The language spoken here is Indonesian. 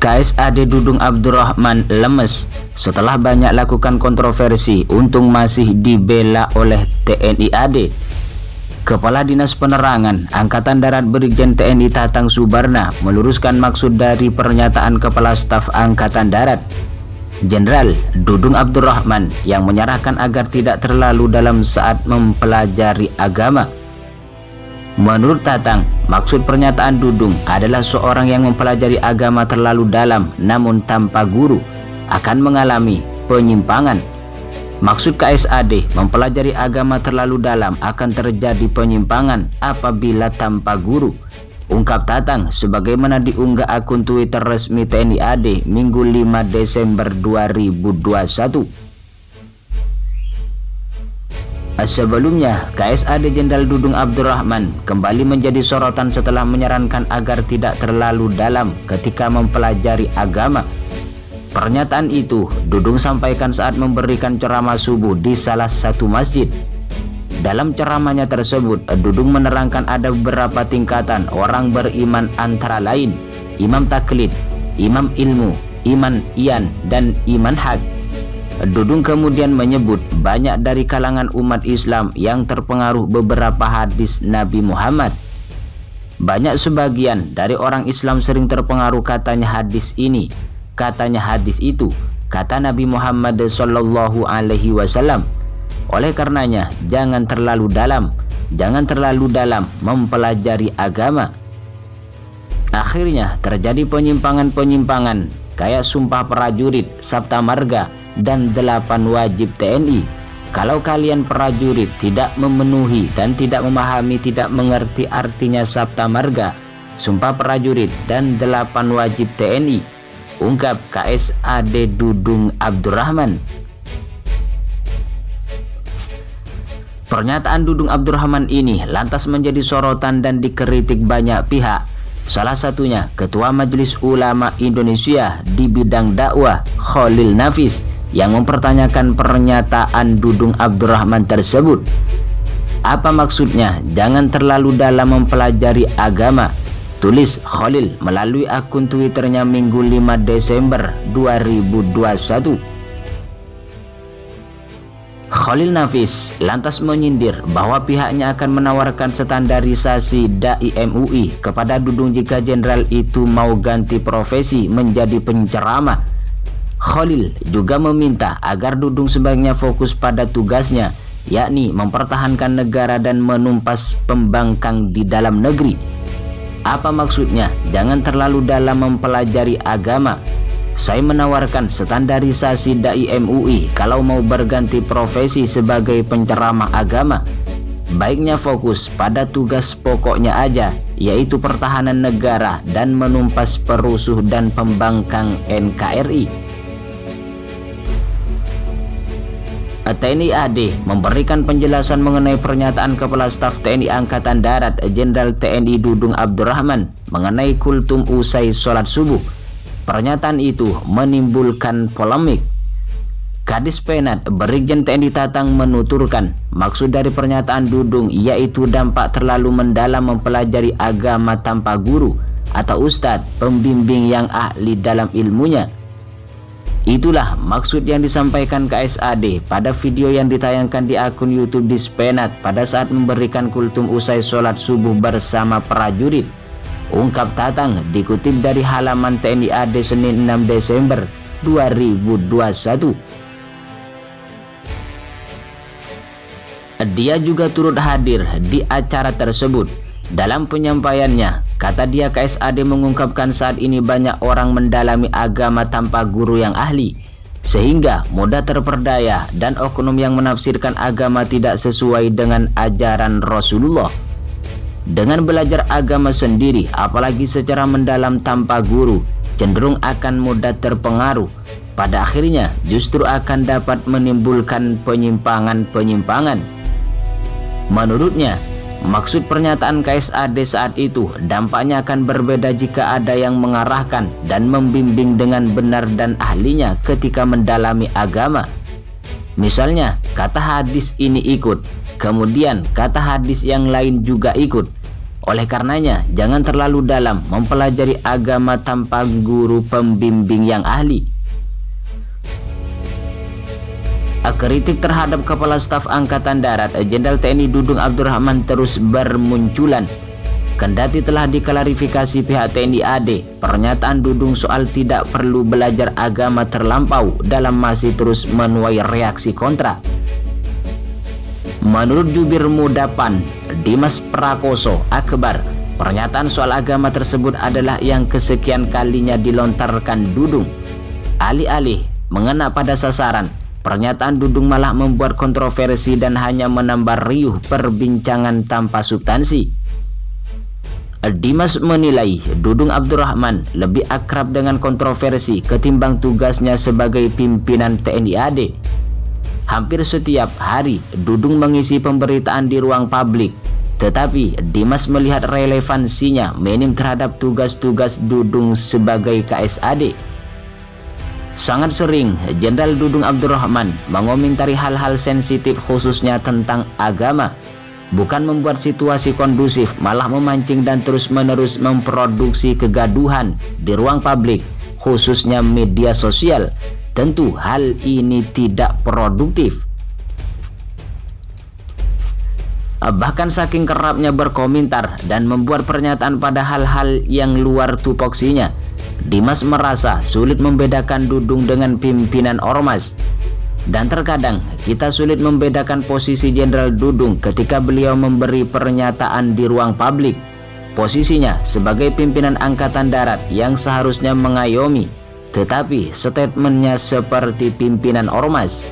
KSAD Dudung Abdurrahman lemes setelah banyak lakukan kontroversi, untung masih dibela oleh TNI AD. Kepala Dinas Penerangan Angkatan Darat Brigjen TNI Tatang Subarna meluruskan maksud dari pernyataan Kepala Staf Angkatan Darat Jenderal Dudung Abdurrahman yang menyerahkan agar tidak terlalu dalam saat mempelajari agama. Menurut Tatang, maksud pernyataan Dudung adalah seorang yang mempelajari agama terlalu dalam namun tanpa guru akan mengalami penyimpangan. Maksud KSAD mempelajari agama terlalu dalam akan terjadi penyimpangan apabila tanpa guru, ungkap Tatang sebagaimana diunggah akun Twitter resmi TNI AD Minggu 5 Desember 2021. Sebelumnya, KSAD Jenderal Dudung Abdurrahman kembali menjadi sorotan setelah menyarankan agar tidak terlalu dalam ketika mempelajari agama. Pernyataan itu Dudung sampaikan saat memberikan ceramah subuh di salah satu masjid. Dalam ceramahnya tersebut, Dudung menerangkan ada beberapa tingkatan orang beriman antara lain imam taklid, imam ilmu, iman iyan, dan iman had. Dudung kemudian menyebut banyak dari kalangan umat Islam yang terpengaruh beberapa hadis Nabi Muhammad. Banyak sebagian dari orang Islam sering terpengaruh katanya hadis ini, katanya hadis itu, kata Nabi Muhammad Sallallahu Alaihi Wasallam. Oleh karenanya jangan terlalu dalam mempelajari agama. Akhirnya terjadi penyimpangan kayak sumpah prajurit, sabta marga, dan 8 wajib TNI. Kalau kalian prajurit tidak memenuhi dan tidak memahami, tidak mengerti artinya sabta marga, sumpah prajurit, dan 8 wajib TNI, ungkap KSAD Dudung Abdurrahman. Pernyataan Dudung Abdurrahman ini lantas menjadi sorotan dan dikritik banyak pihak. Salah satunya Ketua Majelis Ulama Indonesia di bidang dakwah Khalil Nafis yang mempertanyakan pernyataan Dudung Abdurrahman tersebut. Apa maksudnya jangan terlalu dalam mempelajari agama? Tulis Khalil melalui akun Twitternya Minggu 5 Desember 2021. Khalil Nafis lantas menyindir bahwa pihaknya akan menawarkan standarisasi Dai MUI kepada Dudung jika jenderal itu mau ganti profesi menjadi penceramah. Khalil juga meminta agar Dudung sebaiknya fokus pada tugasnya, yakni mempertahankan negara dan menumpas pembangkang di dalam negeri. Apa maksudnya jangan terlalu dalam mempelajari agama? Saya menawarkan standarisasi Dai MUI kalau mau berganti profesi sebagai penceramah agama. Baiknya fokus pada tugas pokoknya aja, yaitu pertahanan negara dan menumpas perusuh dan pembangkang NKRI. TNI AD memberikan penjelasan mengenai pernyataan Kepala Staf TNI Angkatan Darat Jenderal TNI Dudung Abdurrahman mengenai kultum usai sholat subuh. Pernyataan itu menimbulkan polemik. Kadis Penat Brigjen TNI Tatang menuturkan maksud dari pernyataan Dudung yaitu dampak terlalu mendalam mempelajari agama tanpa guru atau ustadz pembimbing yang ahli dalam ilmunya. Itulah maksud yang disampaikan KSAD pada video yang ditayangkan di akun YouTube Dispenat pada saat memberikan kultum usai sholat subuh bersama prajurit, ungkap Tatang dikutip dari halaman TNI AD Senin 6 Desember 2021. Dia juga turut hadir di acara tersebut. Dalam penyampaiannya, kata dia KSAD mengungkapkan saat ini banyak orang mendalami agama tanpa guru yang ahli, sehingga mudah terperdaya dan oknum yang menafsirkan agama tidak sesuai dengan ajaran Rasulullah. Dengan belajar agama sendiri, apalagi secara mendalam tanpa guru, cenderung akan mudah terpengaruh. Pada akhirnya justru akan dapat menimbulkan penyimpangan. Menurutnya, maksud pernyataan KSAD saat itu dampaknya akan berbeda jika ada yang mengarahkan dan membimbing dengan benar dan ahlinya ketika mendalami agama. Misalnya, kata hadis ini ikut, kemudian kata hadis yang lain juga ikut. Oleh karenanya, jangan terlalu dalam mempelajari agama tanpa guru pembimbing yang ahli. Kritik terhadap Kepala Staf Angkatan Darat Jenderal TNI Dudung Abdurrahman terus bermunculan. Kendati telah diklarifikasi pihak TNI AD, pernyataan Dudung soal tidak perlu belajar agama terlampau dalam masih terus menuai reaksi kontra. Menurut Jubir Mudapan, Dimas Prakoso Akbar, pernyataan soal agama tersebut adalah yang kesekian kalinya dilontarkan Dudung. Alih-alih mengena pada sasaran, pernyataan Dudung malah membuat kontroversi dan hanya menambah riuh perbincangan tanpa substansi. Dimas menilai Dudung Abdurrahman lebih akrab dengan kontroversi ketimbang tugasnya sebagai pimpinan TNI AD. Hampir setiap hari Dudung mengisi pemberitaan di ruang publik, tetapi Dimas melihat relevansinya minim terhadap tugas-tugas Dudung sebagai KSAD. Sangat sering Jenderal Dudung Abdurrahman mengomentari hal-hal sensitif khususnya tentang agama. Bukan membuat situasi kondusif, malah memancing dan terus-menerus memproduksi kegaduhan di ruang publik, khususnya media sosial. Tentu hal ini tidak produktif. Bahkan saking kerapnya berkomentar dan membuat pernyataan pada hal-hal yang luar tupoksinya, Dimas merasa sulit membedakan Dudung dengan pimpinan ormas. Dan terkadang kita sulit membedakan posisi Jenderal Dudung ketika beliau memberi pernyataan di ruang publik. Posisinya sebagai pimpinan Angkatan Darat yang seharusnya mengayomi, tetapi statementnya seperti pimpinan ormas.